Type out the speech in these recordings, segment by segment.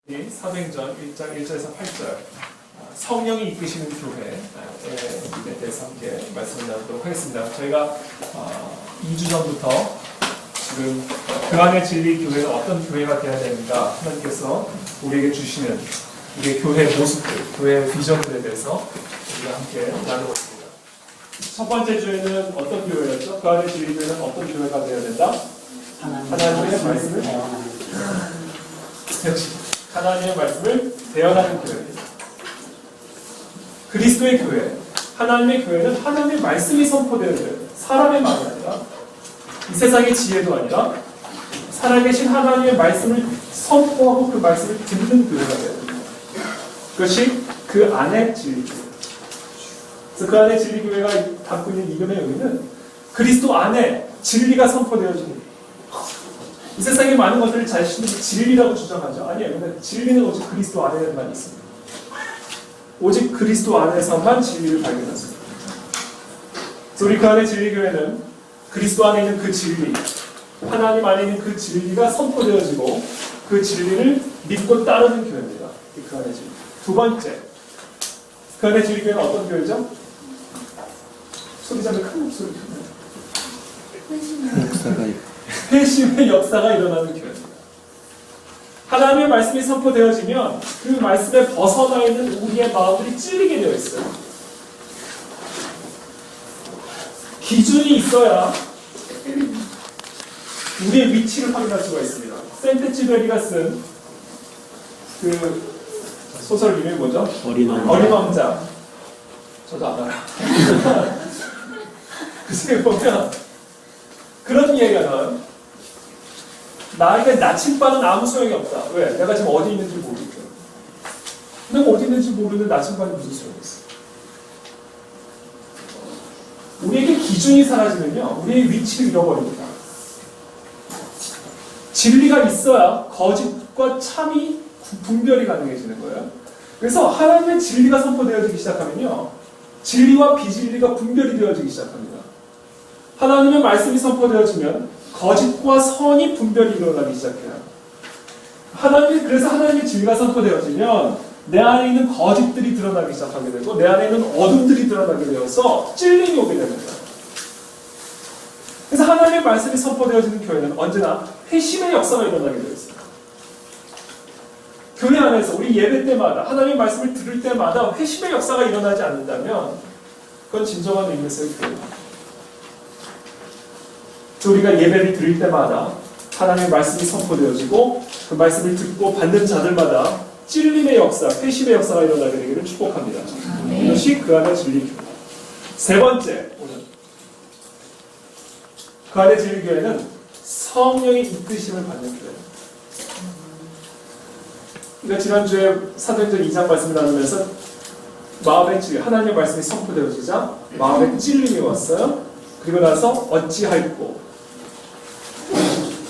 사도행전 1장 1절에서 8절 성령이 이끄시는 교회에 대해서 함께 말씀을 나누도록 하겠습니다. 저희가 2주 전부터 지금 그 안에 진리 교회는 어떤 교회가 되어야 되는가 하나님께서 우리에게 주시는 우리의 교회의 모습들, 교회의 비전들에 대해서 우리가 함께 나누고 있습니다. 첫 번째 주에는 어떤 교회였죠? 그 안에 진리 교회는 어떤 교회가 되어야 된다? 하나님의 말씀을 하나님의 말씀을 대언하는 교회입니다. 그리스도의 교회, 하나님의 교회는 하나님의 말씀이 선포되는 교회, 사람의 말이 아니라 이 세상의 지혜도 아니라 살아계신 하나님의 말씀을 선포하고 그 말씀을 듣는 교회가 되어야 됩니다. 그것이 그 안에 진리교회. 그래서 그 안에 진리교회가 갖고 있는 이름의 의미는 그리스도 안에 진리가 선포되어집니다. 이 세상의 많은 것들을 자신들이 진리라고 주장하죠. 아니에요. 근데 진리는 오직 그리스도 안에만 있습니다. 오직 그리스도 안에서만 진리를 발견하습니다. 그래서 우리 그 안에 진리교회는 그리스도 안에 있는 그 진리, 하나님 안에 있는 그 진리가 선포되어지고 그 진리를 믿고 따르는 교회입니다. 그 안에 진리. 두 번째, 그 안에 진리교회는 어떤 교회죠? 소리 잡으면 큰 목소리 회심의 역사가 일어나는 교회입니다. 하나님의 말씀이 선포되어지면 그 말씀에 벗어나 있는 우리의 마음들이 찔리게 되어 있어요. 기준이 있어야 우리의 위치를 확인할 수가 있습니다. 센테치베리가 쓴 그 소설 이름이 뭐죠? 어린 왕자. 저도 알아요. 글쎄 보면 그런 이야기가 나와요. 나에게 나침반은 아무 소용이 없다. 왜? 내가 지금 어디 있는지 모르니까. 내가 어디 있는지 모르는 나침반이 무슨 소용이 있어? 우리에게 기준이 사라지면요, 우리의 위치를 잃어버립니다. 진리가 있어야 거짓과 참이 분별이 가능해지는 거예요. 그래서 하나님의 진리가 선포되어지기 시작하면요, 진리와 비진리가 분별이 되어지기 시작합니다. 하나님의 말씀이 선포되어지면 거짓과 선이 분별이 일어나기 시작해요. 그래서 하나님의 진리가 선포되어지면 내 안에 있는 거짓들이 드러나기 시작하게 되고 내 안에 있는 어둠들이 드러나게 되어서 찔림이 오게 됩니다. 그래서 하나님의 말씀이 선포되어지는 교회는 언제나 회심의 역사가 일어나게 되어 있습니다. 교회 안에서 우리 예배 때마다 하나님의 말씀을 들을 때마다 회심의 역사가 일어나지 않는다면 그건 진정한 의미에서의 교회입니다. 우리가 예배를 드릴 때마다 하나님의 말씀이 선포되어지고 그 말씀을 듣고 받는 자들마다 찔림의 역사, 회심의 역사가 일어나게 되기를 축복합니다. 이것이 그 안의 진리교회. 세 번째, 오늘 그 안의 진리교회는 성령의 이끄심을 받는 교회입니다. 그러니까 지난주에 사도행전 2장 말씀을 나누면서 마음의 찔림, 하나님의 말씀이 선포되어지자 마음의 찔림이 왔어요. 그리고 나서 어찌할꼬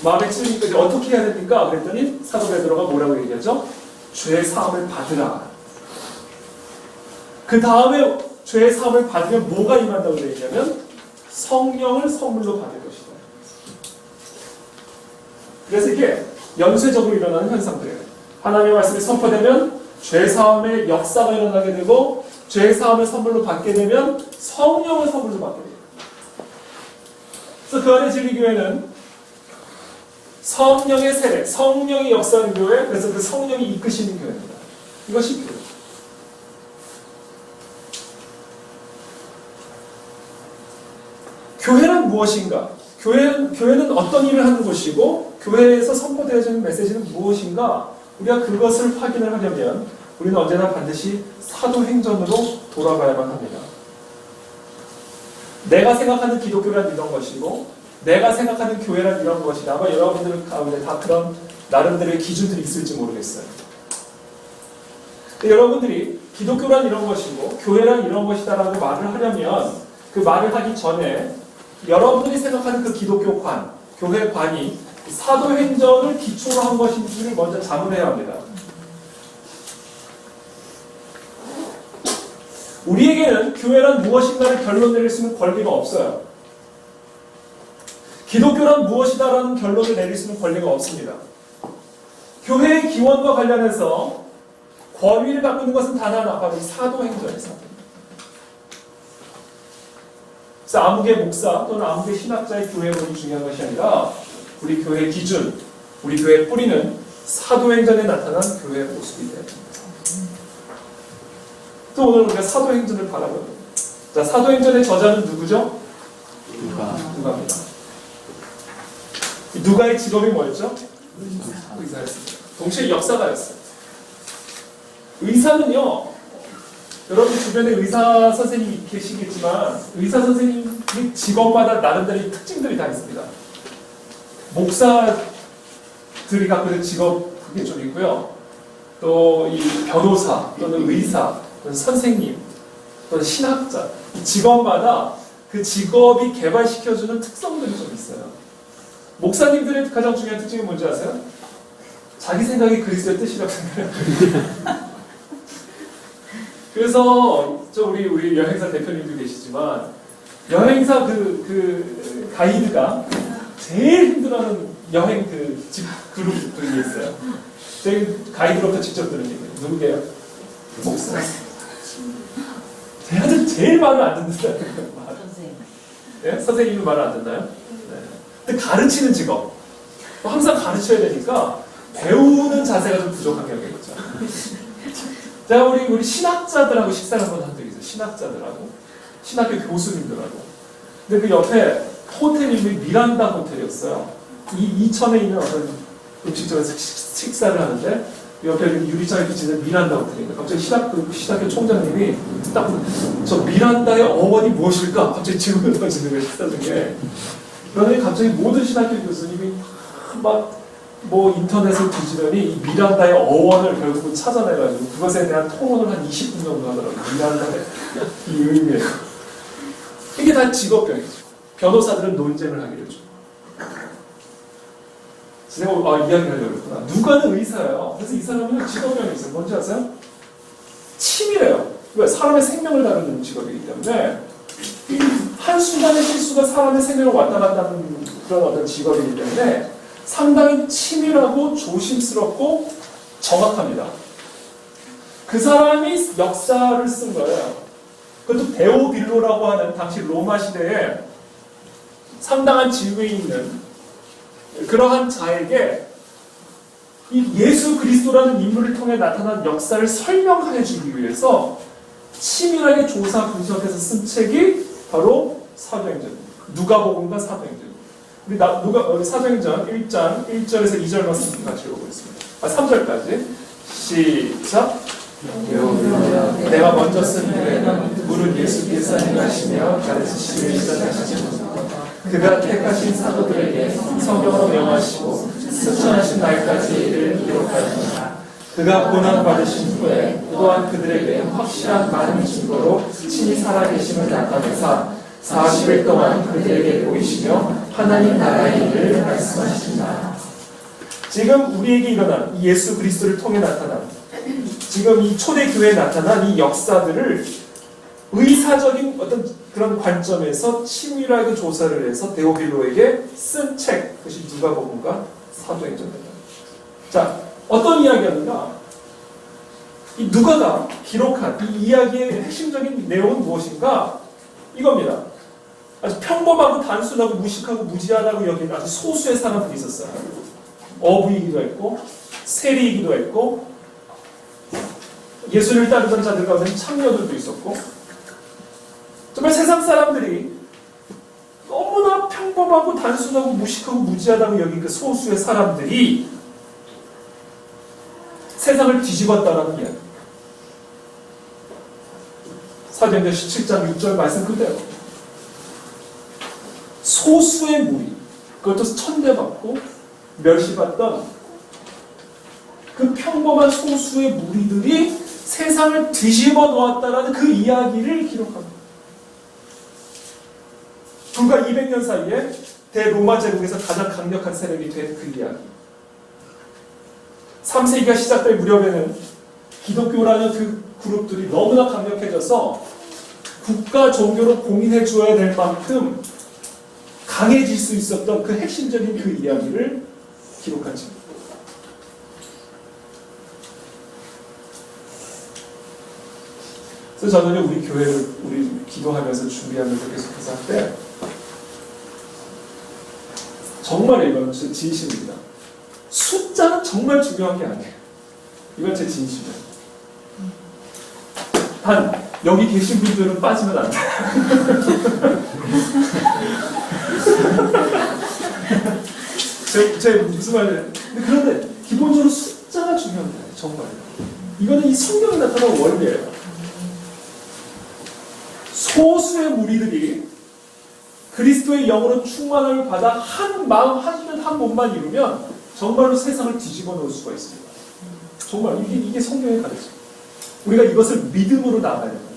마음의 찔림까지 어떻게 해야 됩니까? 그랬더니 사도 베드로가 뭐라고 얘기하죠? 죄의 사함을 받으라. 그 다음에 죄의 사함을 받으면 뭐가 임한다고 얘기하면 성령을 선물로 받을 것이다. 그래서 이게 연쇄적으로 일어나는 현상들이에요. 하나님의 말씀이 선포되면 죄의 사함의 역사가 일어나게 되고 죄의 사함을 선물로 받게 되면 성령을 선물로 받게 돼요. 그래서 그 안에 진리교회는 성령의 세례, 성령이 역사하는 교회, 그래서 그 성령이 이끄시는 교회입니다. 이것이 교회. 교회는 무엇인가? 교회는 어떤 일을 하는 곳이고 교회에서 선포되어지는 메시지는 무엇인가? 우리가 그것을 확인을 하려면 우리는 언제나 반드시 사도행전으로 돌아가야만 합니다. 내가 생각하는 기독교란 이런 것이고 내가 생각하는 교회란 이런 것이다. 아마 여러분들 가운데 다 그런 나름대로의 기준들이 있을지 모르겠어요. 여러분들이 기독교란 이런 것이고 교회란 이런 것이다라고 말을 하려면 그 말을 하기 전에 여러분들이 생각하는 그 기독교관, 교회관이 사도행전을 기초로 한 것인지를 먼저 자문해야 합니다. 우리에게는 교회란 무엇인가를 결론 내릴 수 있는 권리가 없어요. 기독교란 무엇이다라는 결론을 내릴 수 있는 권리가 없습니다. 교회의 기원과 관련해서 권위를 갖고 있는 것은 단 하나, 바로 이 사도행전에서. 그래서 아무개 목사 또는 아무개 신학자의 교회론이 중요한 것이 아니라 우리 교회의 기준, 우리 교회의 뿌리는 사도행전에 나타난 교회의 모습이 돼요. 또 오늘 우리가 사도행전을 바라보는. 자, 사도행전의 저자는 누구죠? 누가입니다. 누가의 직업이 뭐였죠? 의사였습니다. 동시에 역사가였어요. 의사는요, 여러분 주변에 의사 선생님이 계시겠지만 의사 선생님의 직업마다 나름대로 특징들이 다 있습니다. 목사들이 갖고 있는 직업 그게 좀 있고요. 또 이 변호사 또는 의사 또는 선생님 또는 신학자 이 직업마다 그 직업이 개발시켜주는 특성들이 좀 있어요. 목사님들의 가장 중요한 특징이 뭔지 아세요? 자기 생각이 그리스도의 뜻이라고 생각해요. 그래서 우리 여행사 대표님도 계시지만 여행사 그 가이드가 제일 힘들어하는 여행 집 그룹들이 있어요. 저희 가이드로부터 직접 들은 얘기예요. 누구게요? 목사. 쟤한테 제일 말을 안 듣는다는 거예요. 예? 선생님은 말을 안 듣나요? 네. 근데 가르치는 직업. 항상 가르쳐야 되니까 배우는 자세가 좀 부족한 경우겠죠. 제가 우리 신학자들하고 식사를 한번 한 적이 있어요. 신학자들하고. 신학교 교수님들하고. 근데 그 옆에 호텔 이름이 미란다 호텔이었어요. 이천에 있는 어떤 음식점에서 식사를 하는데 옆에 유리창에 비치는 미란다 호텔인데 갑자기 신학교 총장님이 딱 저 미란다의 어원이 무엇일까? 갑자기 질문을 던지는 거예요. 식사 중에. 그러더니 갑자기 모든 신학교 교수님이 막 뭐 인터넷을 뒤지더니 이 미란다의 어원을 결국은 찾아내가지고 그것에 대한 토론을 한 20분 정도 하더라고요. 미란다의 이 의미예요. 이게 다 직업병이죠. 변호사들은 논쟁을 하기로 죠. 제가 이야기를 하려고 했구나. 누가는 의사예요. 그래서 이 사람은 직업병이 있어요. 뭔지 아세요? 치밀해요. 왜? 사람의 생명을 다루는 직업이기 때문에 한순간의 실수가 사람의 생명을 왔다 갔다 하는 그런 어떤 직업이기 때문에 상당히 치밀하고 조심스럽고 정확합니다. 그 사람이 역사를 쓴 거예요. 그것도 데오빌로라고 하는 당시 로마 시대에 상당한 지위에 있는 그러한 자에게 이 예수 그리스도라는 인물을 통해 나타난 역사를 설명해 주기 위해서 치밀하게 조사 분석해서 쓴 책이 바로 사도행전입니다. 누가복음과 사도행전. 우리 사도행전 1장 1절에서 2절 말씀 같이 읽어보겠습니다. 3절까지 시작. 내가 먼저 쓴 글에는 물은 예수께서 행하시며 가르치시기를 시작하시고 그가 택하신 사도들에게 성경으로 명하시고 승천하신 날까지 이를 기록하시니라. 그가 고난받으신 후에 또한 그들에게 확실한 많은 증거로 친히 살아계심을 나타내사 40일 동안 그들에게 보이시며 하나님 나라의 일을 말씀하신다. 지금 우리에게 일어난 이 예수 그리스도를 통해 나타난 지금 이 초대교회에 나타난 이 역사들을 의사적인 어떤 그런 관점에서 치밀하게 조사를 해서 데오빌로에게 쓴 책, 그것이 누가복음과 사도행전입니다. 자, 어떤 이야기였는가? 이 누가가 기록한 이 이야기의 핵심적인 내용은 무엇인가? 이겁니다. 아주 평범하고 단순하고 무식하고 무지하다고 여기는 아주 소수의 사람들이 있었어요. 어부이기도 했고 세리이기도 했고 예수를 따르던 자들 가운데 창녀들도 있었고 정말 세상 사람들이 너무나 평범하고 단순하고 무식하고 무지하다고 여긴 그 소수의 사람들이 세상을 뒤집었다라는 이야기. 사도행전 17장 6절 말씀 그대로 소수의 무리, 그것도 천대받고 멸시받던 그 평범한 소수의 무리들이 세상을 뒤집어 놓았다라는 그 이야기를 기록합니다. 불과 200년 사이에 대로마 제국에서 가장 강력한 세력이 된 그 이야기. 3세기가 시작될 무렵에는 기독교라는 그 그룹들이 너무나 강력해져서 국가 종교로 공인해 주어야 될 만큼 강해질 수 있었던 그 핵심적인 그 이야기를 기록한 책입니다. 그래서 저는 우리 교회를 우리 기도하면서 준비하면서 계속해서 할 때 정말 이건 제 진심입니다. 숫자는 정말 중요한 게 아니에요. 이건 제 진심이에요. 단 여기 계신 분들은 빠지면 안 돼요. 제 무슨 말이에요? 그런데 기본적으로 숫자가 중요합니다. 정말. 이거는 이 성경에 나타난 원리예요. 소수의 무리들이 그리스도의 영으로 충만함을 받아 한 마음, 한 뜻, 한 몸만 이루면 정말로 세상을 뒤집어 놓을 수가 있습니다. 정말 이게 성경의 가르침. 우리가 이것을 믿음으로 나가야 됩니다.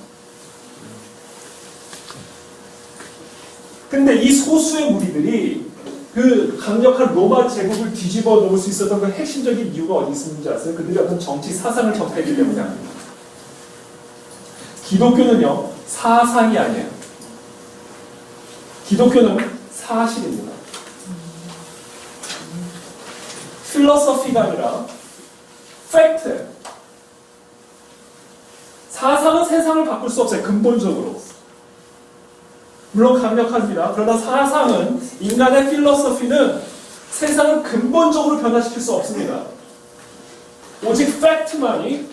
근데 이 소수의 무리들이 그 강력한 로마 제국을 뒤집어 놓을 수 있었던 그 핵심적인 이유가 어디 있는지 아세요? 그들이 어떤 정치 사상을 접했기 때문이 아닙니다. 기독교는요, 사상이 아니에요. 기독교는 사실입니다. 필로소피가 아니라 팩트예요. 사상은 세상을 바꿀 수 없어요. 근본적으로. 물론 강력합니다. 그러나 사상은, 인간의 필로소피는 세상을 근본적으로 변화시킬 수 없습니다. 오직 팩트만이,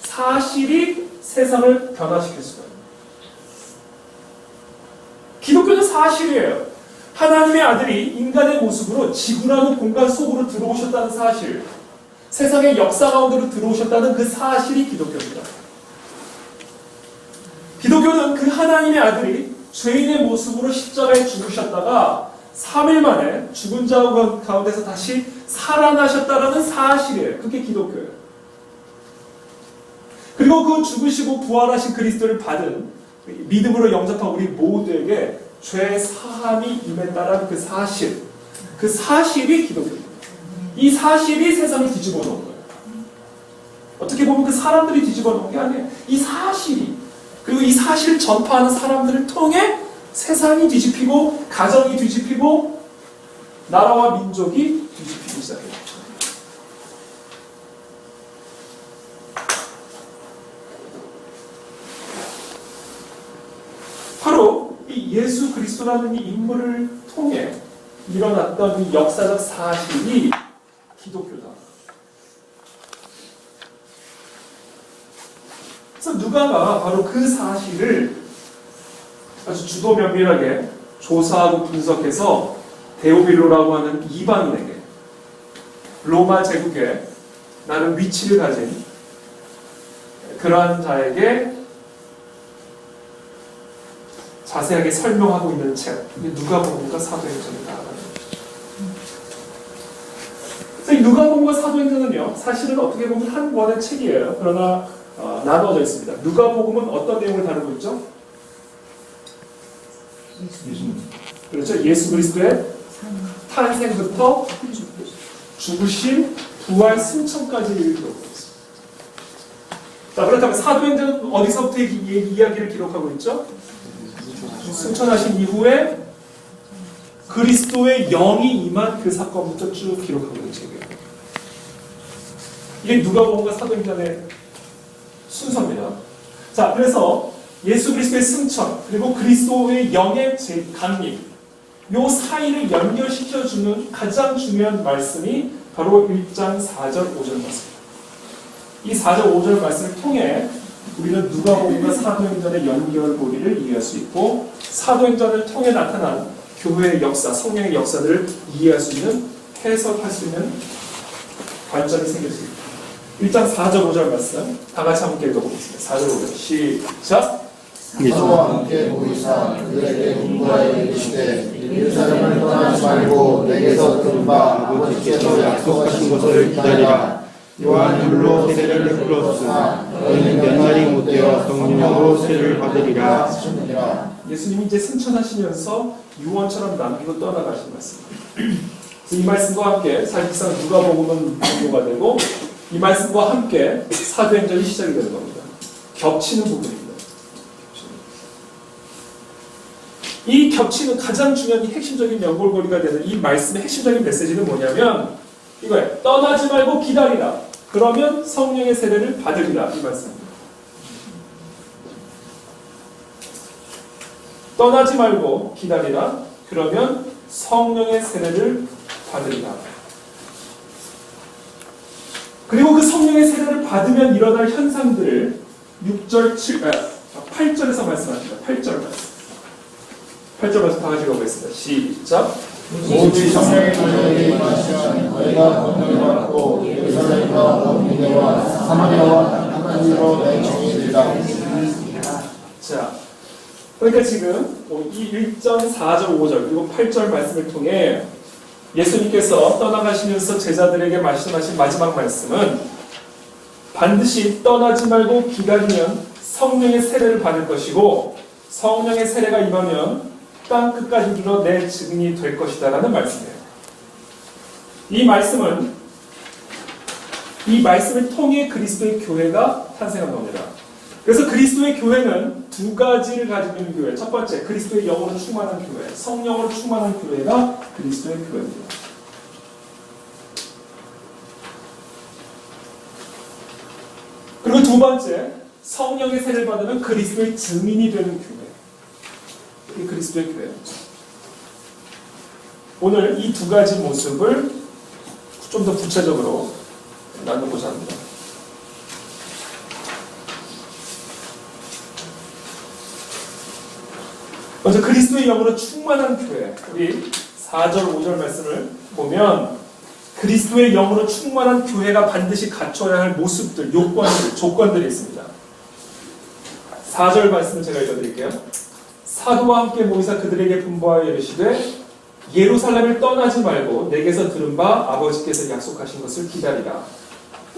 사실이 세상을 변화시킬 수가 있습니다. 기독교는 사실이에요. 하나님의 아들이 인간의 모습으로 지구라는 공간 속으로 들어오셨다는 사실, 세상의 역사 가운데로 들어오셨다는 그 사실이 기독교입니다. 기독교는 그 하나님의 아들이 죄인의 모습으로 십자가에 죽으셨다가 3일 만에 죽은 자 가운데서 다시 살아나셨다는 사실이에요. 그게 기독교예요. 그리고 그 죽으시고 부활하신 그리스도를 받은 믿음으로 영접한 우리 모두에게 죄 사함이 임했다라는 그 사실, 그 사실이 기독교입니다. 이 사실이 세상을 뒤집어 놓은 거예요. 어떻게 보면 그 사람들이 뒤집어 놓은 게 아니에요. 이 사실이, 그리고 이 사실을 전파하는 사람들을 통해 세상이 뒤집히고 가정이 뒤집히고 나라와 민족이 뒤집히기 시작해요. 바로 이 예수 그리스도라는 이 인물을 통해 일어났던 이 역사적 사실이 기독교다. 그래서 누가가 바로 그 사실을 아주 주도 면밀하게 조사하고 분석해서 데오빌로라고 하는 이방인에게, 로마 제국에 나름 위치를 가진 그러한 자에게 자세하게 설명하고 있는 책, 누가복음과 사도행전이다. 그래서 이 누가복음과 사도행전은요, 사실은 어떻게 보면 한 권의 책이에요. 그러나 나눠져 있습니다. 누가복음은 어떤 내용을 다루고 있죠? 그렇죠. 예수 그리스도의 탄생부터 죽으심, 부활, 승천까지 기록하고 있습니다. 자, 그렇다면 사도행전은 어디서부터 이야기를 기록하고 있죠? 승천하신 이후에 그리스도의 영이 임한 그 사건부터 쭉 기록하고 있는 책이에요. 이게 누가복음과 사도행전의 순서입니다. 자, 그래서 예수 그리스도의 승천, 그리고 그리스도의 영의 강림, 요 사이를 연결시켜주는 가장 중요한 말씀이 바로 1장 4절 5절 말씀입니다. 이 4절 5절 말씀을 통해 우리는 누가복음과 사도행전의 연결고리를 이해할 수 있고, 사도행전을 통해 나타난 교회의 역사, 성령의 역사들을 이해할 수 있는, 해석할 수 있는 관점이 생길 수 있습니다. 1장 4절 5절 말씀 다 같이 함께 읽어보겠습니다. 4절 5절 시작. 사도와 함께 모이사 그들에게 문구하여 이르시되 예루살렘을 떠나지 말고 내게서 들은 바 아버지께서 약속하신 것을 기다리라. 요한 율로 세례를 베풀었으나 너희는 몇 날이 못되어 성령으로 세례를 받으리라 하셨느니라. 예수님이 이제 승천하시면서 유언처럼 남기고 떠나가신 말씀입니다. 이 말씀과 함께 사실상 누가복음은 공부가 되고, 이 말씀과 함께 사도행전이 시작이 되는 겁니다. 겹치는 부분입니다. 이 겹치는 가장 중요한 이 핵심적인 연결고리가 되는 이 말씀의 핵심적인 메시지는 뭐냐면 이거예요. 떠나지 말고 기다리라. 그러면 성령의 세례를 받으리라. 이 말씀입니다. 떠나지 말고 기다리라. 그러면 성령의 세례를 받으리라. 그리고 그 성령의 세례를 받으면 일어날 현상들을 8절에서 말씀하십니다. 8절 말씀. 8절 말씀 다 같이 읽어보겠습니다. 시작. 오직 성령의 능력이 임하시면 너희가 권능을 받고 예루살렘과 온 유대와 사마리아와 땅끝으로 내 증인이 되리라. 자, 그러니까 지금 이 1절, 4절, 5절 그리고 8절 말씀을 통해 예수님께서 떠나가시면서 제자들에게 말씀하신 마지막 말씀은 반드시 떠나지 말고 기다리면 성령의 세례를 받을 것이고 성령의 세례가 임하면 땅 끝까지 이르러 내 증인이 될 것이다 라는 말씀이에요. 이 말씀을 통해 그리스도의 교회가 탄생한 겁니다. 그래서 그리스도의 교회는 두 가지를 가지고 있는 교회. 첫 번째, 그리스도의 영으로 충만한 교회. 성령으로 충만한 교회가 그리스도의 교회입니다. 그리고 두 번째, 성령의 세례를 받으면 그리스도의 증인이 되는 교회. 이 그리스도의 교회. 오늘 이 두 가지 모습을 좀 더 구체적으로 나눠보자 합니다. 먼저 그리스도의 영으로 충만한 교회. 우리 4절, 5절 말씀을 보면 그리스도의 영으로 충만한 교회가 반드시 갖춰야 할 모습들, 요건들, 조건들이 있습니다. 4절 말씀을 제가 읽어드릴게요. 사도와 함께 모이사 그들에게 분부하여 이르시되 예루살렘을 떠나지 말고 내게서 들은 바 아버지께서 약속하신 것을 기다리라.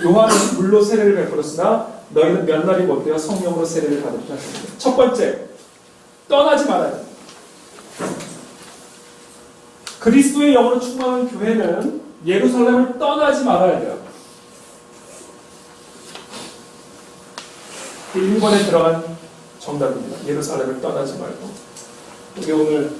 요한은 물로 세례를 베풀었으나 너희는 몇 날이 못되어 성령으로 세례를 받으리라 하셨습니다. 첫 번째, 떠나지 말아야 돼. 그리스도의 영으로 충만한 교회는 예루살렘을 떠나지 말아야 돼요. 1번에 들어간 정답입니다. 예루살렘을 떠나지 말고. 이게 오늘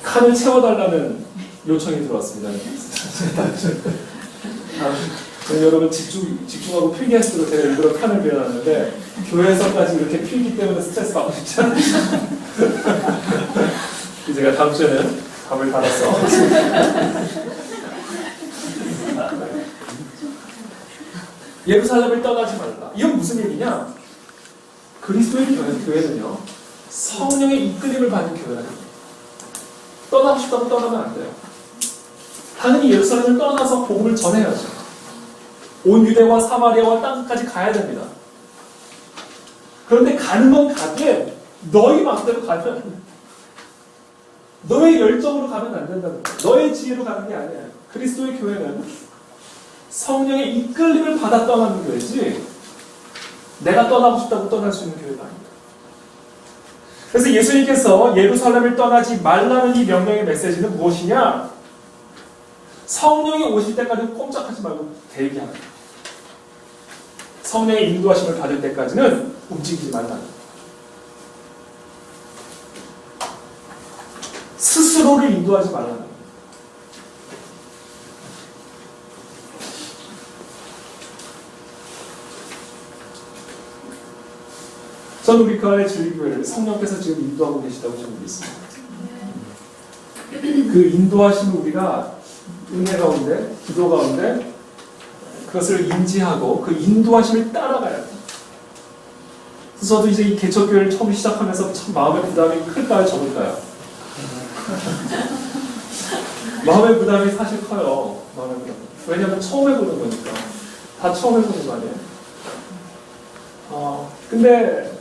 칸을 채워달라는 요청이 들어왔습니다. 여러분 집중하고 필기할 수 있도록 제가 일부러 칸을 그려놨는데 교회에서까지 이렇게 필기 때문에 스트레스 받고 싶지 않아요. 제가 다음 주에는 답을 받았어. 예루살렘을 떠나지 말라. 이건 무슨 얘기냐? 그리스도의 교회는요, 성령의 이끌림을 받는 교회라는 떠나고 싶다고 떠나면 안 돼요. 당연히 예루살렘을 떠나서 복음을 전해야죠. 온 유대와 사마리아와 땅까지 가야 됩니다. 그런데 가는 건 가되 너희 마음대로 가면 안 돼. 너의 열정으로 가면 안 된다는 거예요. 너의 지혜로 가는 게 아니에요. 그리스도의 교회는 성령의 이끌림을 받아 떠나는 교회지 내가 떠나고 싶다고 떠날 수 있는 교회가 아닙니다. 그래서 예수님께서 예루살렘을 떠나지 말라는 이 명령의 메시지는 무엇이냐? 성령이 오실 때까지 꼼짝하지 말고 대기하는 거예요. 성령의 인도하심을 받을 때까지는 움직이지 말라는 거예요. 스스로를 인도하지 말라는 거예요. 저는 우리 교회 진리교회를 성령께서 지금 인도하고 계시다고 저는 믿습니다. 그 인도하심을 우리가 은혜 가운데, 기도 가운데 그것을 인지하고 그 인도하심을 따라가야 돼요. 그래서 저도 이제 이 개척교회를 처음 시작하면서 참 마음의 부담이 클까요, 적을까요? 마음의 부담이 사실 커요. 마음의 부담. 왜냐하면 처음 해보는 거니까. 다 처음 해보는 거 아니에요? 근데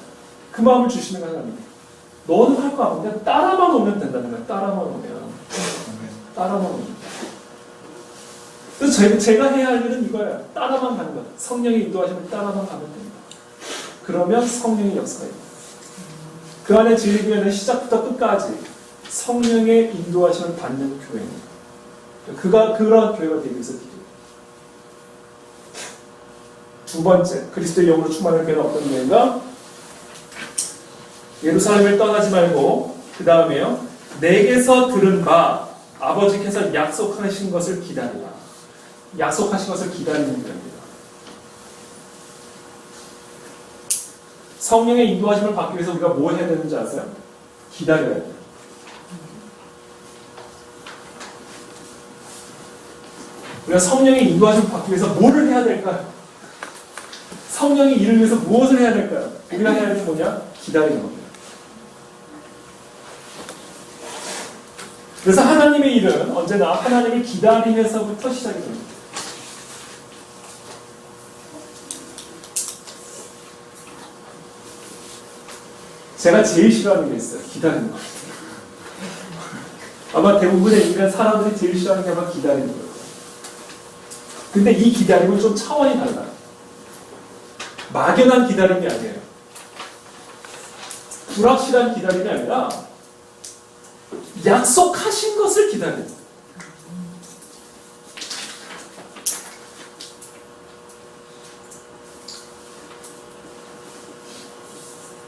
그 마음을 주시는 거 하나님. 너는 할 거 아니야. 그냥 따라만 오면 된다는 거야. 따라만 오면. 따라만 오면. 그래서 제가 해야 할 일은 이거예요. 따라만 가는 거야. 성령의 인도하시면 따라만 가면 됩니다. 그러면 성령의 역사가 있다. 그 안에 진리교회는 시작부터 끝까지 성령의 인도하심을 받는 교회입니다. 그런 교회가 되기 위해서 기도해요. 두 번째, 그리스도의 영으로 충만한 교회는 어떤 교회인가? 예루살렘을 떠나지 말고 그 다음에요. 내게서 들은 바 아버지께서 약속하신 것을 기다리라. 약속하신 것을 기다리는 교회입니다. 성령의 인도하심을 받기 위해서 우리가 뭘 해야 되는지 아세요? 기다려야 돼요. 우리가 성령의 인도하심을 받기 위해서 뭐를 해야 될까요? 성령이 이를 위해서 무엇을 해야 될까요? 우리가 해야 하는 게 뭐냐? 기다리는 겁니다. 그래서 하나님의 일은 언제나 하나님을 기다리면서부터 시작이 됩니다. 제가 제일 싫어하는 게 있어요. 기다리는 거. 아마 대부분의 인간 사람들이 제일 싫어하는 게 아마 기다리는 거예요. 근데 이 기다림은 좀 차원이 달라요. 막연한 기다림이 아니에요. 불확실한 기다림이 아니라 약속하신 것을 기다려요.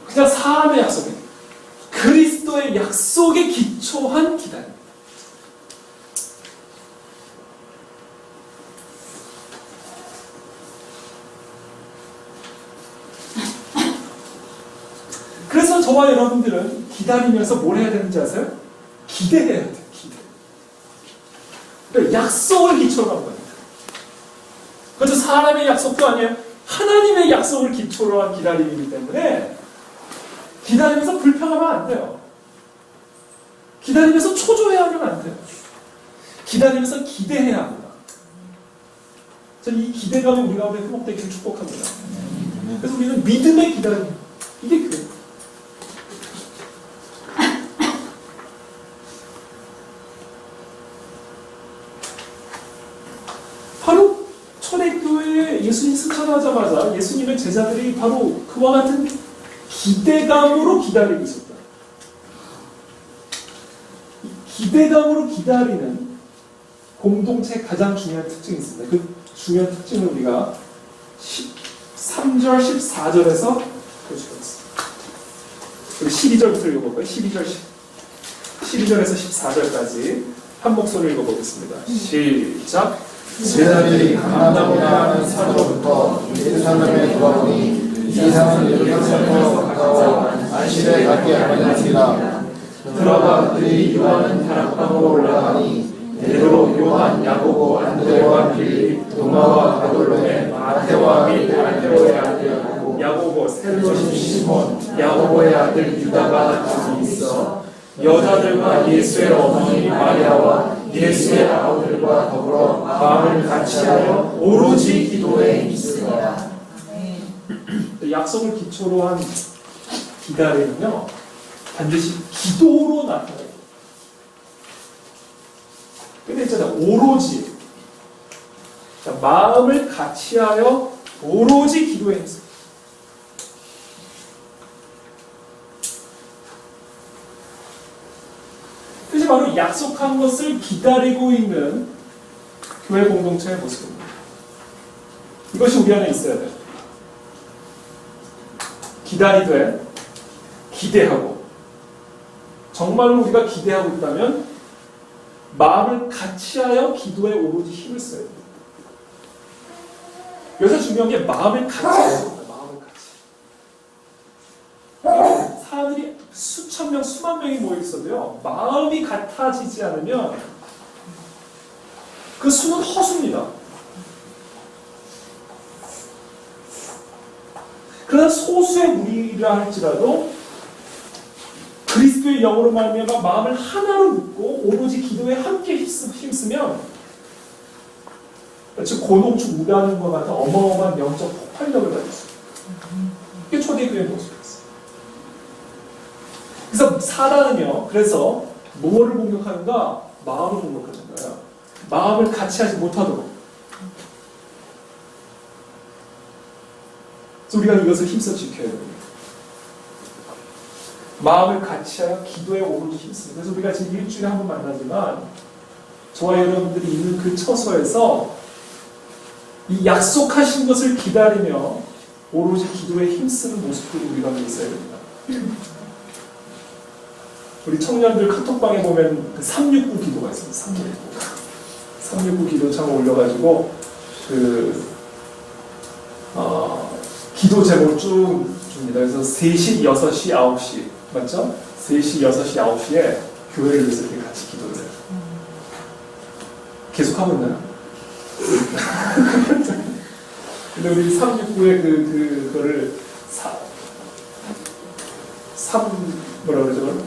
그냥 사람의 약속이 그리스도의 약속에 기초한 기다림. 그래서 저와 여러분들은 기다리면서 뭘 해야 되는지 아세요? 기대해야 돼요. 기대. 그러니까 약속을 기초로 한 겁니다. 그것도 사람의 약속도 아니에요. 하나님의 약속을 기초로 한 기다림이기 때문에 기다리면서 불평하면 안 돼요. 기다리면서 초조해하면 안 돼요. 기다리면서 기대해야 합니다. 저는 이 기대감이 우리 가운데 회복되기를 축복합니다. 그래서 우리는 믿음의 기다림, 이게 그래요. 바로 초대교회에 예수님 승천하자마자 예수님의 제자들이 바로 그와 같은 기대감으로 기다리고 있었다. 이 기대감으로 기다리는 공동체의 가장 중요한 특징이 있습니다. 그 중요한 특징을 우리가 13절, 14절에서 볼 수가 있습니다. 우리 12절부터 읽어볼까요? 12절에서 14절까지 한 목소리를 읽어보겠습니다. 시작! 제자들이 강나보다 하는 산으로부터 예루살렘에 돌아오니 세상은 예루살렘에서 가까워 안식에 갖게 아니하니라. 들어가 그들이 요한은 다락방으로 올라가니 베드로, 요한, 야고보, 안드레와 빌립, 도마와 바돌로메, 마테와 및 알페오의 아들 야고보, 셀로시 시몬, 야고보의 아들 유다가 거기 있어 여자들과 예수의 어머니 마리아와 예수의 아우들과 더불어 마음을 같이하여 오로지 기도에 있으리라. 약속을 기초로 한 기다림은요 반드시 기도로 나타나요. 근데 있잖아요, 오로지 마음을 같이하여 오로지 기도에 있어요. 그것이 바로 약속한 것을 기다리고 있는 교회 공동체의 모습입니다. 이것이 우리 안에 있어야 돼요. 기다리되 기대하고, 정말로 우리가 기대하고 있다면 마음을 같이하여 기도에 오로지 힘을 써야 됩니다. 여기서 중요한 게 마음을 같이하는 겁니다. 마음을 같이. 사람들이 수천 명, 수만 명이 모여 있어도요, 마음이 같아지지 않으면 그 수는 허수입니다. 그러나 소수의 무리라 할지라도 그리스도의 영으로 말미암아 마음을 하나로 묶고 오로지 기도에 함께 힘쓰면 즉 고농축 우라는과 같은 어마어마한 영적 폭발력을 가질 수 있습니다. 이게 초대교회의 모습이었어요. 그래서 사단은요, 그래서 뭐를 공격하는가? 마음을 공격하는 거예요. 마음을 같이 하지 못하도록. 그래서 우리가 이것을 힘써 지켜야 됩니다. 마음을 같이하여 기도에 오로지 힘씁니다. 그래서 우리가 지금 일주일에 한 번 만나지만 저와 여러분들이 있는 그 처소에서 이 약속하신 것을 기다리며 오로지 기도에 힘쓰는 모습들이 우리가 있어야 됩니다. 우리 청년들 카톡방에 보면 그 369 기도가 있습니다. 369 기도창을 올려가지고 기도 제목을 쭉 줍니다. 그래서 3시, 6시, 9시 맞죠? 3시, 6시, 9시에 교회를 위해서 이렇게 같이 기도를 해요. 계속하고 있나요? 근데 우리 369의 그거를 뭐라 그러죠?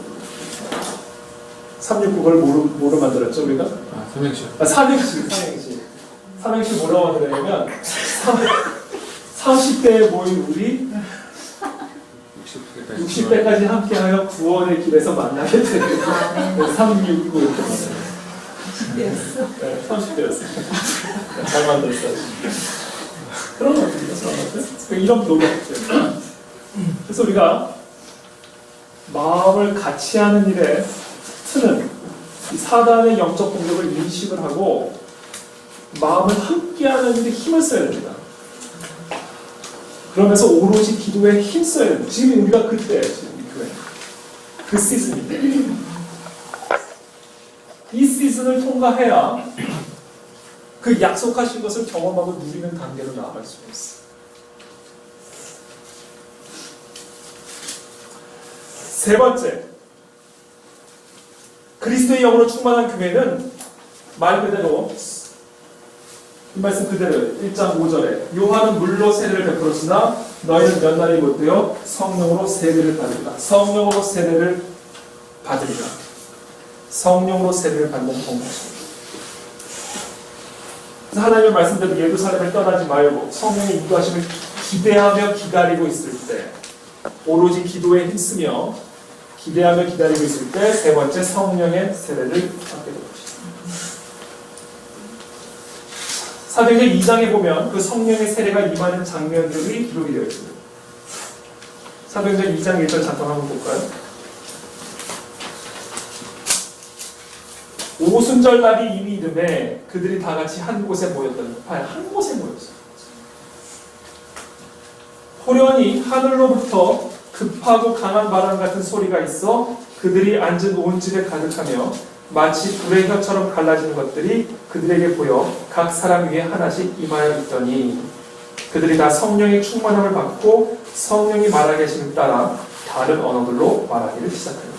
369를 뭐로 만들었죠, 우리가? 삼행시. 삼행시 뭐라고 만들었냐면 30대에 모인 우리 60대까지 함께하여 구원의 길에서 만나게 되는 369 이렇게 만들었어요. 네, 30대였어요. 잘 만들었어요. 그런 것들이죠. 이런 노력들. 그래서 우리가 마음을 같이 하는 일에 트는 이 사단의 영적 공격을 인식을 하고 마음을 함께 하는 일에 힘을 써야 됩니다. 그러면서 오로지 기도에 힘써야 됩니다. 지금 우리가 그때 지금 이 교회 그 시즌입니다. 이 시즌을 통과해야 그 약속하신 것을 경험하고 누리는 단계로 나아갈 수가 있어요. 세 번째, 그리스도의 영으로 충만한 교회는 말 그대로 이 말씀 그대로 1장 5절에 요한은 물로 세례를 베풀었으나 너희는 몇 날이 못 되어 성령으로 세례를 받으리라. 성령으로 세례를 받으리라. 성령으로 세례를 받는 방법입니다. 하나님의 말씀대로 예루살렘을 떠나지 말고 성령의 인도하심을 기대하며 기다리고 있을 때, 오로지 기도에 힘쓰며 기대하며 기다리고 있을 때 세 번째 성령의 세례를 받게 될 것이다. 사도행전 2장에 보면 그 성령의 세례가 임하는 장면들이 기록이 되어 있습니다. 사도행전 2장 1절 잠깐 한번 볼까요? 오순절 날이 이미 이름에 그들이 다 같이 한 곳에 모였던 한 곳에 모였어요. 호련히 하늘로부터 급하고 강한 바람 같은 소리가 있어 그들이 앉은 온 집에 가득하며 마치 불의 혀처럼 갈라지는 것들이 그들에게 보여 각 사람 위에 하나씩 임하여 있더니 그들이 다 성령의 충만함을 받고 성령이 말하게 하심을 따라 다른 언어들로 말하기를 시작합니다.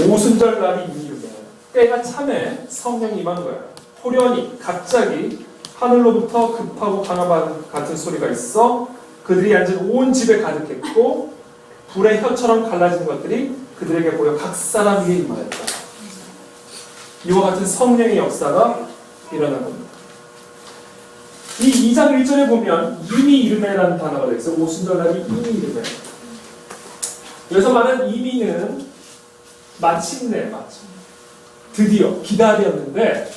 오순절 날이 이후에 때가 참에 성령이 임한 거예요. 호련히 갑자기 하늘로부터 급하고 강한 바람 같은 소리가 있어 그들이 앉은 온 집에 가득했고 불의 혀처럼 갈라진 것들이 그들에게 보여 각 사람 위에 임하였다. 이와 같은 성령의 역사가 일어난 겁니다. 이 2장 1절에 보면 이미 이르매라는 단어가 되어 있어요. 오순절 날이 이미 이르매. 여기서 말하는 이미는 마침내, 드디어 기다렸는데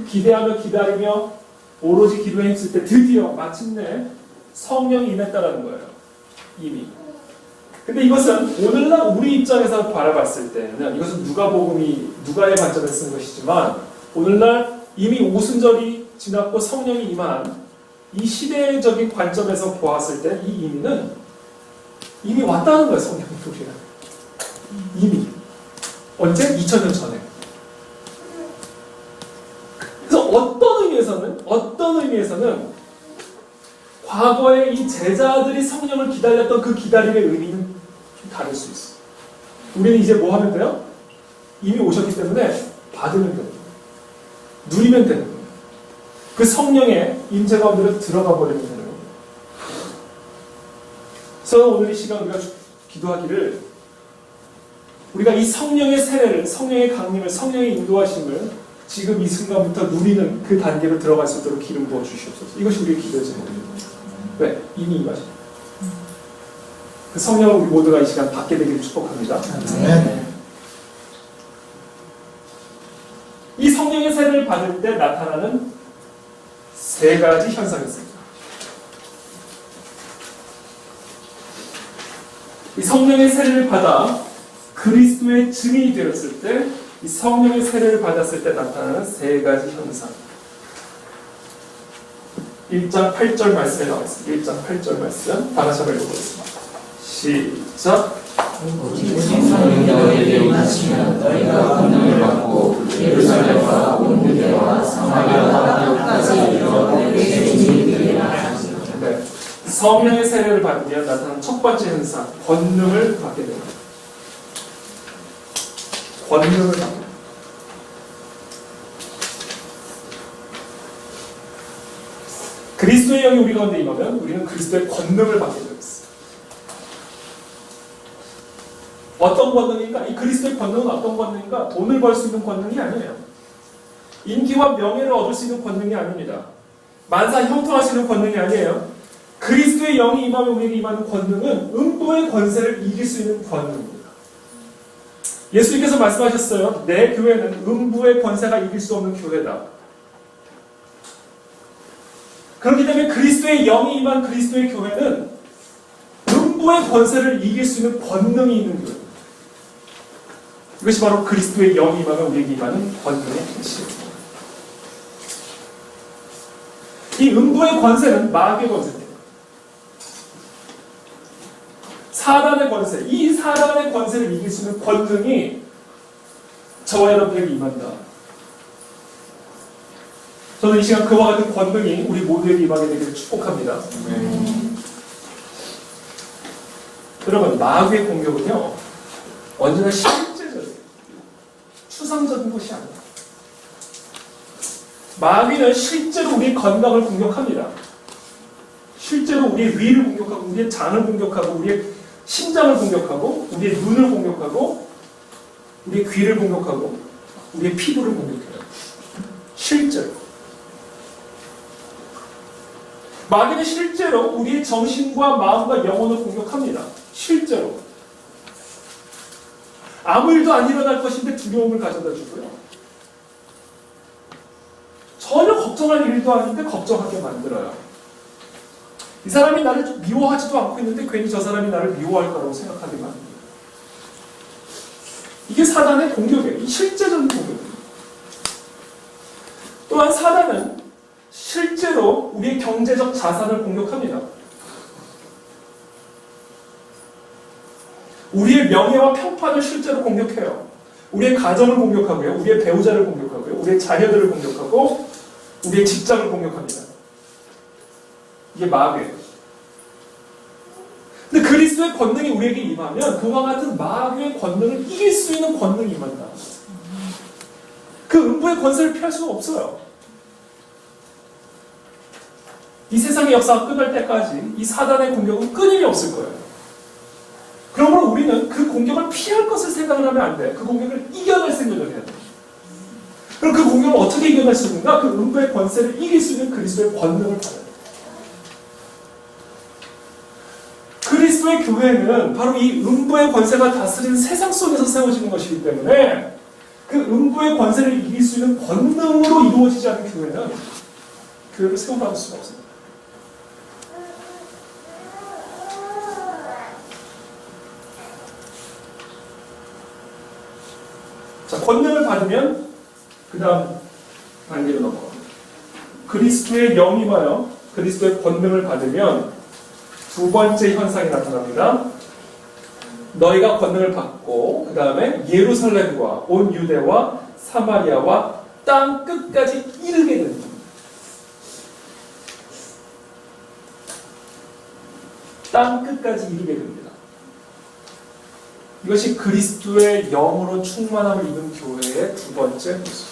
기대하며 기다리며 오로지 기도에 힘쓸 때 드디어 마침내 성령이 임했다라는 거예요. 이미. 근데 이것은 오늘날 우리 입장에서 바라봤을 때는 이것은 누가의 관점에서 쓴 것이지만 오늘날 이미 오순절이 지났고 성령이 임한 이 시대적인 관점에서 보았을 때 이 이미는 이미 왔다는 거예요. 성령이 우리가. 이미. 언제? 2000년 전에. 그래서 어떤 의미에서는 과거에 이 제자들이 성령을 기다렸던 그 기다림의 의미는 좀 다를 수 있어요. 우리는 이제 뭐 하면 돼요? 이미 오셨기 때문에 받으면 돼요. 누리면 되는 거예요. 그 성령의 임재 가운데로 들어가 버리면 되는 거예요. 그래서 오늘 이 시간 우리가 기도하기를 우리가 이 성령의 세례를, 성령의 강림을, 성령의 인도하심을 지금 이 순간부터 누리는 그 단계로 들어갈 수 있도록 기름 부어 주시옵소서. 이것이 우리의 기도의 제목입니다. 왜? 이미 임하십니다. 그 성령을 우리 모두가 이 시간 받게 되기를 축복합니다. 이 성령의 세례를 받을 때 나타나는 세 가지 현상이 있습니다. 이 성령의 세례를 받아 그리스도의 증인이 되었을 때 이 성령의 세례를 받았을 때 나타나는 세 가지 현상. 1장 8절 말씀에 나와 있습니다. 1장 8절 말씀 다 같이 한번 읽어보겠습니다. 시작. 오직 성령이 너희에게 임하시면 너희가 권능을 받고 예루살렘과 온 유대와 사마리아와 땅까지 이르러 내 증인이 되리라. 번째 현상, 권능을 받게 됩니다. 권능을 받게 됩니다. 그리스도의 영이 우리 가운데 임하면 우리는 그리스도의 권능을 받게 되어 있습니다. 어떤 권능인가? 이 그리스도의 권능은 어떤 권능인가? 돈을 벌 수 있는 권능이 아니에요. 인기와 명예를 얻을 수 있는 권능이 아닙니다. 만사 형통할 수 있는 권능이 아니에요. 그리스도의 영이 임하면 우리에게 임하는 권능은 음부의 권세를 이길 수 있는 권능입니다. 예수님께서 말씀하셨어요. 내 교회는 음부의 권세가 이길 수 없는 교회다. 그렇기 때문에 그리스도의 영이 임한 그리스도의 교회는 음부의 권세를 이길 수 있는 권능이 있는 교회입니다. 이것이 바로 그리스도의 영이 임하면 우리에게 임하는 권능의 핵심입니다. 이 음부의 권세는 마귀의 권세입니다. 사단의 권세, 이 사단의 권세를 이길 수 있는 권능이 저와 여러분에게 임한다. 저는 이 시간 그와 같은 권능이 우리 모두에게 임하게 되기를 축복합니다. 여러분, 마귀의 공격은요, 언제나 실제적이에요. 추상적인 것이 아니에요. 마귀는 실제로 우리의 건강을 공격합니다. 실제로 우리의 위를 공격하고, 우리의 장을 공격하고, 우리의 심장을 공격하고, 우리의 눈을 공격하고, 우리의 귀를 공격하고, 우리의 피부를 공격해요. 실제로. 마귀는 실제로 우리의 정신과 마음과 영혼을 공격합니다. 실제로. 아무 일도 안 일어날 것인데 두려움을 가져다 주고요. 전혀 걱정할 일도 아닌데 걱정하게 만들어요. 이 사람이 나를 미워하지도 않고 있는데 괜히 저 사람이 나를 미워할 거라고 생각하게 만듭니다. 이게 사단의 공격이에요. 실제적인 공격입니다. 또한 사단은 실제로 우리의 경제적 자산을 공격합니다. 우리의 명예와 평판을 실제로 공격해요. 우리의 가정을 공격하고요. 우리의 배우자를 공격하고요. 우리의 자녀들을 공격하고 우리의 직장을 공격합니다. 이게 마귀예요. 근데 그리스도의 권능이 우리에게 임하면 그와 같은 마귀의 권능을 이길 수 있는 권능이 임한다. 그 음부의 권세를 피할 수가 없어요. 이 세상의 역사가 끝날 때까지 이 사단의 공격은 끊임이 없을 거예요. 그러므로 우리는 그 공격을 피할 것을 생각을 하면 안 돼요. 그 공격을 이겨낼 생각을 해야 돼요. 그럼 그 공격을 어떻게 이겨낼 수 있는가? 그 음부의 권세를 이길 수 있는 그리스도의 권능을 받아야 돼요. 그리스도의 교회는 바로 이 음부의 권세가 다스리는 세상 속에서 세워지는 것이기 때문에 그 음부의 권세를 이길 수 있는 권능으로 이루어지지 않은 교회는 교회를 세워받을 수가 없습니다. 자, 권능을 받으면 그 다음 단계로 넘어갑니다. 그리스도의 영이 와요. 그리스도의 권능을 받으면 두 번째 현상이 나타납니다. 너희가 권능을 받고 그 다음에 예루살렘과 온 유대와 사마리아와 땅 끝까지 이르게 된다. 땅 끝까지 이르게 됩니다. 이것이 그리스도의 영으로 충만함을 입은 교회의 두 번째 모습.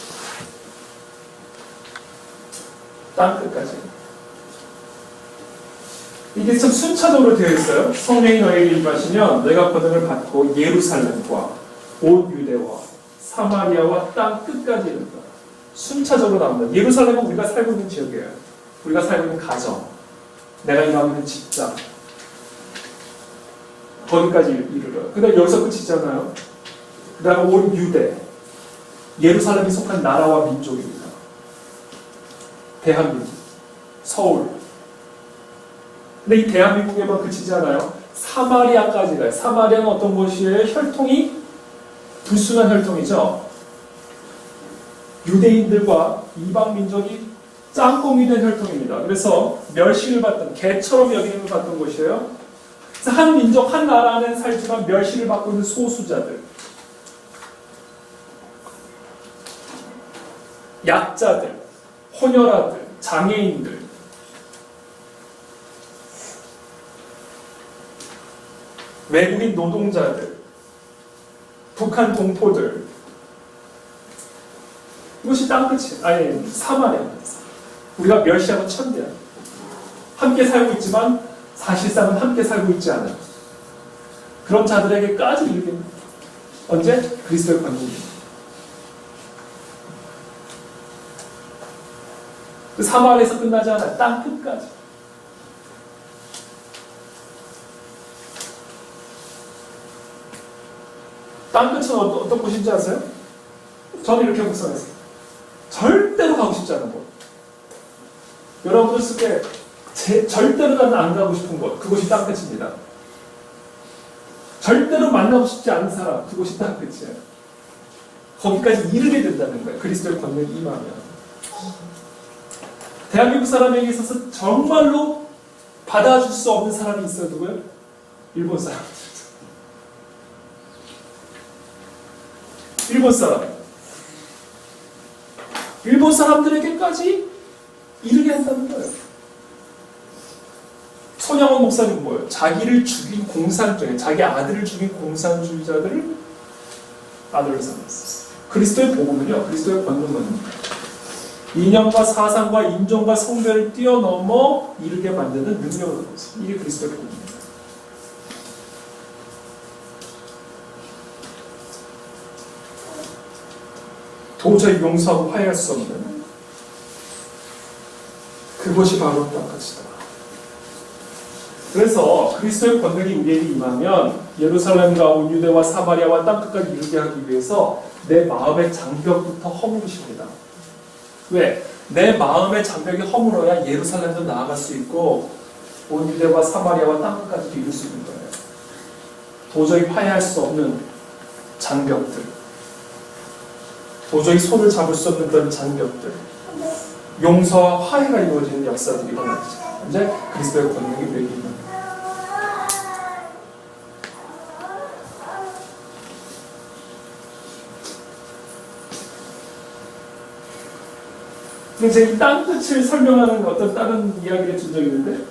땅 끝까지. 이게 참 순차적으로 되어 있어요. 성령이 너에게 임하시면 내가 권능을 받고 예루살렘과 온 유대와 사마리아와 땅 끝까지 이른다. 순차적으로 나옵니다. 예루살렘은 우리가 살고 있는 지역이에요. 우리가 살고 있는 가정, 내가 일하고 있는 직장, 거기까지 이르러요. 그 다음에 여기서 끝이잖아요. 그 다음에 온 유대, 예루살렘이 속한 나라와 민족입니다. 대한민국, 서울. 근데 이 대한민국에만 그치지 않아요. 사마리아까지 가요. 사마리아는 어떤 곳이에요? 혈통이 불순한 혈통이죠. 유대인들과 이방 민족이 짬뽕이 된 혈통입니다. 그래서 멸시를 받던, 개처럼 여김을 받던 곳이에요. 그래서 한 민족, 한 나라 안에 살지만 멸시를 받고 있는 소수자들, 약자들, 혼혈아들, 장애인들, 외국인 노동자들, 북한 동포들, 이것이 땅끝이 아니 사마리아. 우리가 멸시하고 천대야. 함께 살고 있지만 사실상은 함께 살고 있지 않아. 그런 자들에게까지 이르게 언제? 그리스도의 권능이. 그 사마리아에서 끝나지 않아. 땅 끝까지. 땅 끝은 어떤 곳인지 아세요? 저는 이렇게 묵상했어요. 절대로 가고 싶지 않은 곳. 여러분들 속에 절대로 나는 안 가고 싶은 곳. 그곳이 땅 끝입니다. 절대로 만나고 싶지 않은 사람. 그곳이 땅 끝이에요. 거기까지 이르게 된다는 거예요. 그리스도의 권능이 임하면. 대한민국 사람에게 있어서 정말로 받아줄 수 없는 사람이 있어요. 누구요? 일본 사람. 일본 사람. 일본 사람들에게까지 이르게 한다는 거예요. 손양원 목사님 뭐예요? 자기를 죽인 공산주의, 자기 아들을 죽인 공산주의자들을 아들로 삼았어요. 그리스도의 복음은요, 그리스도의 권능은 이념과 사상과 인종과 성별을 뛰어넘어 이르게 만드는 능력을 얻는 것입니다. 이게 그리스도의 복음입니다. 도저히 용서하고 화해할 수 없는 그것이 바로 땅끝이다. 그래서 그리스도의 권능이 우리에게 임하면 예루살렘과 온 유대와 사마리아와 땅끝까지 이르게 하기 위해서 내 마음의 장벽부터 허물으십니다. 왜? 내 마음의 장벽이 허물어야 예루살렘도 나아갈 수 있고 온 유대와 사마리아와 땅끝까지도 이룰 수 있는 거예요. 도저히 화해할 수 없는 장벽들, 도저히 손을 잡을 수 없는 그런 장벽들, 용서와 화해가 이루어지는 역사들이 일어나죠. 이제 그리스도의 권능이 우리에게 임합니다. 근데 제가 이 땅끝을 설명하는 어떤 다른 이야기를 준 적이 있는데,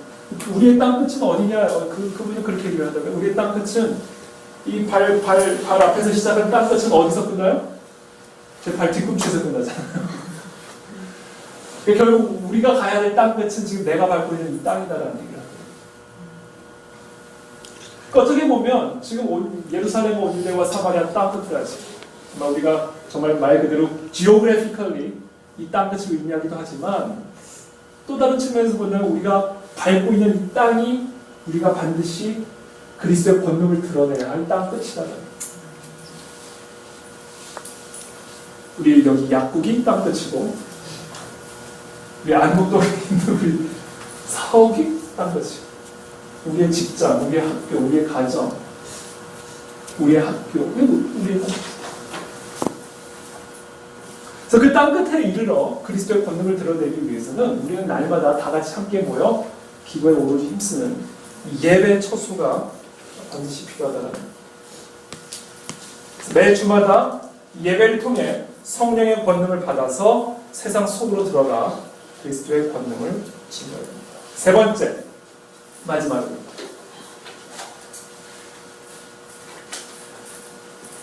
우리의 땅끝은 어디냐? 그분이 그렇게 얘기를 하더라고요. 우리의 땅끝은 이 발 앞에서 시작한 땅끝은 어디서 끝나요? 제 발 뒤꿈치에서 끝나잖아요. 결국 우리가 가야 될 땅끝은 지금 내가 밟고 있는 이 땅이다라는 얘기를 합니다. 어떻게 보면 지금 예루살렘, 온 유대와 사마리아 땅끝까지 정말 우리가 정말 말 그대로 지오그래피컬리 이 땅끝을 의미하기도 하지만 또 다른 측면에서 보면 우리가 밟고 있는 이 땅이 우리가 반드시 그리스도의 권능을 드러내야 할 땅끝이라는 거예요. 우리 여기 약국이 땅끝이고 우리 안목동에 있는 우리 사옥이 땅끝이고 우리의 직장, 우리의 학교, 우리의 가정, 우리의 학교, 우리의 그래서 그 땅끝에 이르러 그리스도의 권능을 드러내기 위해서는 우리는 날마다 다 같이 함께 모여 기도에 오로지 힘쓰는 예배 처수가 반드시 필요하다는 거예요. 매 주마다 예배를 통해 성령의 권능을 받아서 세상 속으로 들어가 그리스도의 권능을 증거해야 됩니다. 세 번째, 마지막입니다.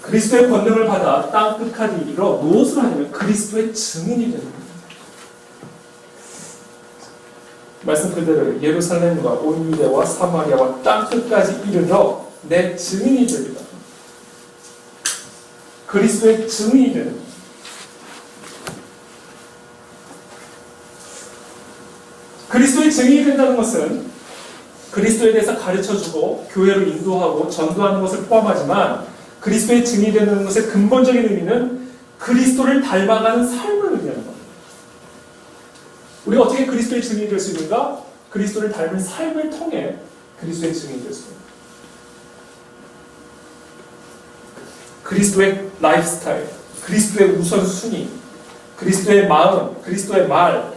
그리스도의 권능을 받아 땅 끝까지 이르러 무엇을 하냐면 그리스도의 증인이 되는 겁니다. 말씀 그대로 예루살렘과 온 유대와 사마리아와 땅 끝까지 이르러 내 증인이 되리라. 그리스도의 증인이 되는 겁니다. 그리스도의 증인이 된다는 것은 그리스도에 대해서 가르쳐주고 교회로 인도하고 전도하는 것을 포함하지만 그리스도의 증인이 되는 것의 근본적인 의미는 그리스도를 닮아가는 삶을 의미하는 겁니다. 우리가 어떻게 그리스도의 증인이 될 수 있는가? 그리스도를 닮은 삶을 통해 그리스도의 증인이 될 수 있습니다. 그리스도의 라이프 스타일, 그리스도의 우선순위, 그리스도의 마음, 그리스도의 말,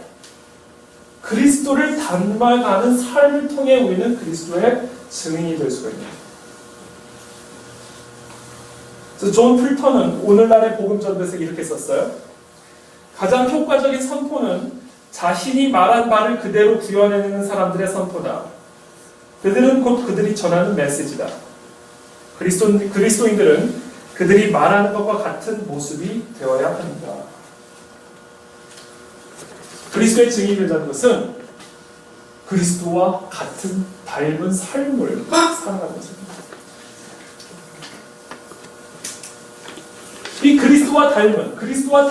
그리스도를 닮아가는 삶을 통해 우리는 그리스도의 증인이 될 수가 있습니다. 그래서 존 풀턴은 오늘날의 복음 전도에서 이렇게 썼어요. 가장 효과적인 선포는 자신이 말한 바를 그대로 구현해내는 사람들의 선포다. 그들은 곧 그들이 전하는 메시지다. 그리스도인들은 그들이 말하는 것과 같은 모습이 되어야 합니다. 그리스도의 증인이 된다는 것은 그리스도와 같은 닮은 삶을 살아가는 것입니다. 이 그리스도와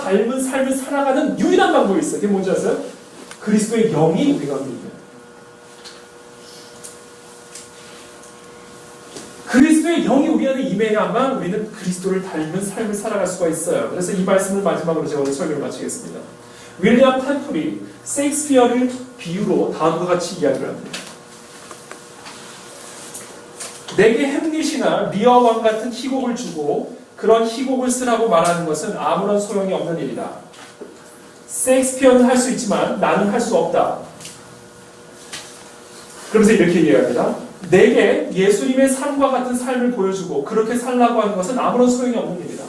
닮은 삶을 살아가는 유일한 방법이 있어요. 그게 뭔지 아세요? 그리스도의 영이 우리가 믿는. 그리스도의 영이 우리 안에 임해야만 우리는 그리스도를 닮은 삶을 살아갈 수가 있어요. 그래서 이 말씀을 마지막으로 제가 오늘 설교를 마치겠습니다. 윌리엄 템플이 셰익스피어를 비유로 다음과 같이 이야기를 합니다. 내게 햄릿이나 리어 왕 같은 희곡을 주고 그런 희곡을 쓰라고 말하는 것은 아무런 소용이 없는 일이다. 셰익스피어는 할 수 있지만 나는 할 수 없다. 그러면서 이렇게 이야기합니다. 내게 예수님의 삶과 같은 삶을 보여주고 그렇게 살라고 하는 것은 아무런 소용이 없는 일이다.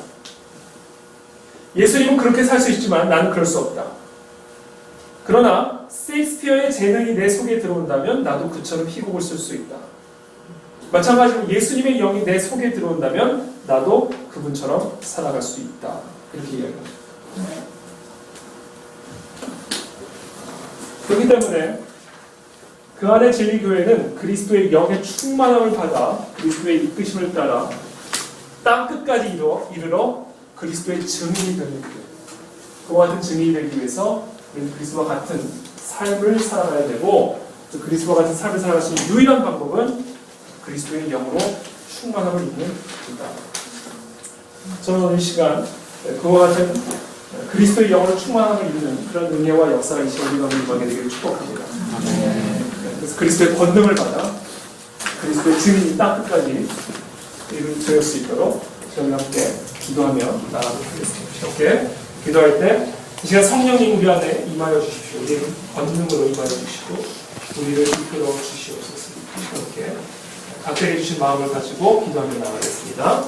예수님은 그렇게 살 수 있지만 나는 그럴 수 없다. 그러나 셰익스피어의 재능이 내 속에 들어온다면 나도 그처럼 희곡을 쓸 수 있다. 마찬가지로 예수님의 영이 내 속에 들어온다면 나도 그분처럼 살아갈 수 있다. 이렇게 이야기합니다. 그렇기 때문에 그 안에 진리교회는 그리스도의 영의 충만함을 받아 그리스도의 이끄심을 따라 땅 끝까지 이르러 그리스도의 증인이 되는 교회. 그와 같은 증인이 되기 위해서 우리는 그리스도와 같은 삶을 살아가야 되고 또 그리스도와 같은 삶을 살아갈 수 있는 유일한 방법은 그리스도의 영으로 충만함을 입는 것이다. 저는 오늘 이 시간 그와 같은 그리스도의 영으로 충만함을 입는 그런 은혜와 역사가 이 시간 우리가 누리게 되기를 축복합니다. 그래서 그리스도의 권능을 받아 그리스도의 증인이 땅 끝까지 이룰 수 있도록 저희 함께 기도하며 나가도록 하겠습니다. 이렇게 기도할 때 이 시간 성령님 우리 안에 임하여 주십시오. 우리 권능으로 임하여 주시고 우리를 이끌어 주시옵소서. 이렇게 각자에게 주신 마음을 가지고 기도하며 나가겠습니다.